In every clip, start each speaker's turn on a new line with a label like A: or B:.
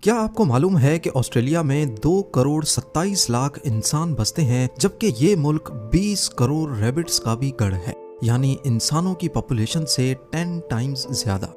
A: क्या आपको मालूम है कि ऑस्ट्रेलिया में 2 करोड़ 27 लाख इंसान बसते हैं, जबकि ये मुल्क 20 करोड़ रैबिट्स का भी गढ़ है, यानी इंसानों की पॉपुलेशन से 10 टाइम्स ज्यादा।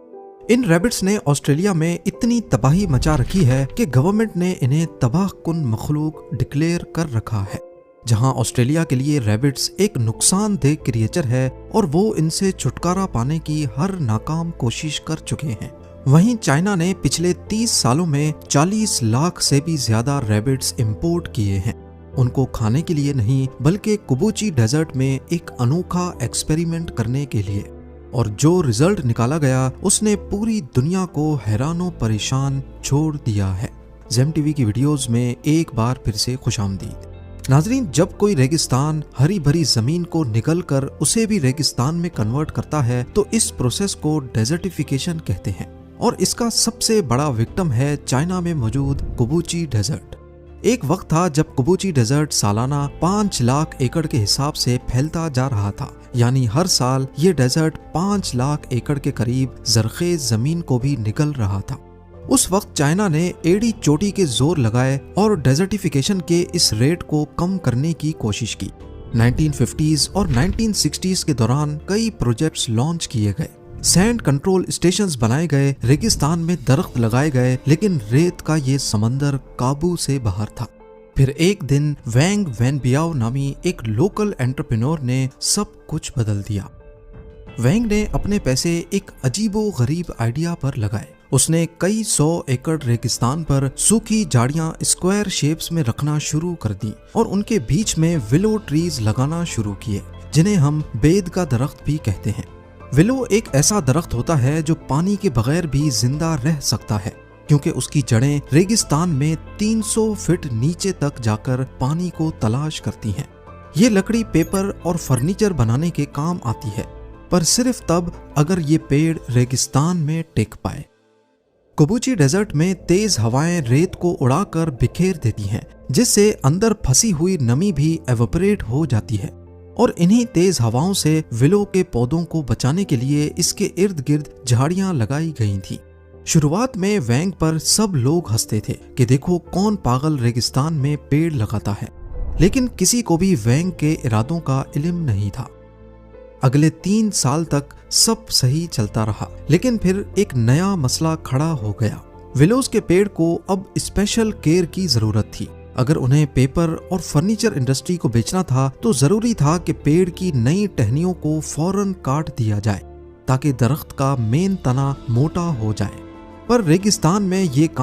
A: इन रैबिट्स ने ऑस्ट्रेलिया में इतनी तबाही मचा रखी है कि गवर्नमेंट ने इन्हें तबाहकुन मखलूक डिक्लेयर कर रखा है। जहां ऑस्ट्रेलिया के लिए रैबिट्स एक नुकसानदेह क्रिएचर है और वो इनसे छुटकारा पाने की हर नाकाम कोशिश कर चुके हैं, वहीं चाइना ने पिछले 30 सालों में 40 लाख से भी ज्यादा रैबिट्स इंपोर्ट किए हैं, उनको खाने के लिए नहीं बल्कि कुबूची डेजर्ट में एक अनोखा एक्सपेरिमेंट करने के लिए। और जो रिजल्ट निकाला गया उसने पूरी दुनिया को हैरानो परेशान छोड़ दिया है। ज़ेम टीवी की वीडियोस में एक बार फिर से खुशामदीद। नाजरीन, जब कोई रेगिस्तान हरी भरी जमीन को निगल कर उसे भी रेगिस्तान में कन्वर्ट करता है तो इस प्रोसेस को डेजर्टिफिकेशन कहते हैं, और इसका सबसे बड़ा विक्टिम है चाइना में मौजूद कुबूची डेजर्ट। एक वक्त था जब कुबूची डेजर्ट सालाना 5 लाख एकड़ के हिसाब से फैलता जा रहा था, यानी हर साल ये डेजर्ट 5 लाख एकड़ के करीब जरखेज जमीन को भी निगल रहा था। उस वक्त चाइना ने एड़ी चोटी के जोर लगाए और डेजर्टिफिकेशन के इस रेट को कम करने की कोशिश की। 1950s और 1960s के दौरान कई प्रोजेक्ट्स लॉन्च किए गए, सैंड कंट्रोल स्टेशंस बनाए गए, रेगिस्तान में दरख्त लगाए गए, लेकिन रेत का ये समंदर काबू से बाहर था। फिर एक दिन वैंग वैनबियाओ नामी एक लोकल एंटरप्रेन्योर ने सब कुछ बदल दिया। वैंग ने अपने पैसे एक अजीबो गरीब आइडिया पर लगाए। उसने कई 100 एकड़ रेगिस्तान पर सूखी झाड़ियां स्क्वायर शेप्स में रखना शुरू कर दी और उनके बीच में विलो ट्रीज लगाना शुरू किए, जिन्हें हम बेद का दरख्त भी कहते हैं। विलो एक ऐसा दरख्त होता है जो पानी के बगैर भी जिंदा रह सकता है, क्योंकि उसकी जड़ें रेगिस्तान में 300 फीट नीचे तक जाकर पानी को तलाश करती हैं। ये लकड़ी पेपर और फर्नीचर बनाने के काम आती है, पर सिर्फ तब अगर ये पेड़ रेगिस्तान में टिक पाए। कुबूची डेजर्ट में तेज हवाएं रेत को उड़ाकर बिखेर देती हैं, जिससे अंदर फंसी हुई नमी भी एवोपरेट हो जाती है, और इन्हीं तेज हवाओं से विलो के पौधों को बचाने के लिए इसके इर्द गिर्द झाड़ियां लगाई गई थी। शुरुआत में वैंग पर सब लोग हंसते थे कि देखो कौन पागल रेगिस्तान में पेड़ लगाता है, लेकिन किसी को भी वैंग के इरादों का इल्म नहीं था। अगले 3 साल तक सब सही चलता रहा, लेकिन फिर एक नया मसला खड़ा हो गया। विलोज के पेड़ को अब स्पेशल केयर की जरूरत थी। अगर उन्हें पेपर और फर्नीचर इंडस्ट्री को बेचना था तो जरूरी था कि पेड़ की नई टहनियों को फौरन काट दिया जाए ताकि दरख्त का मेन तना मोटा हो जाए। पर रेगिस्तान में ये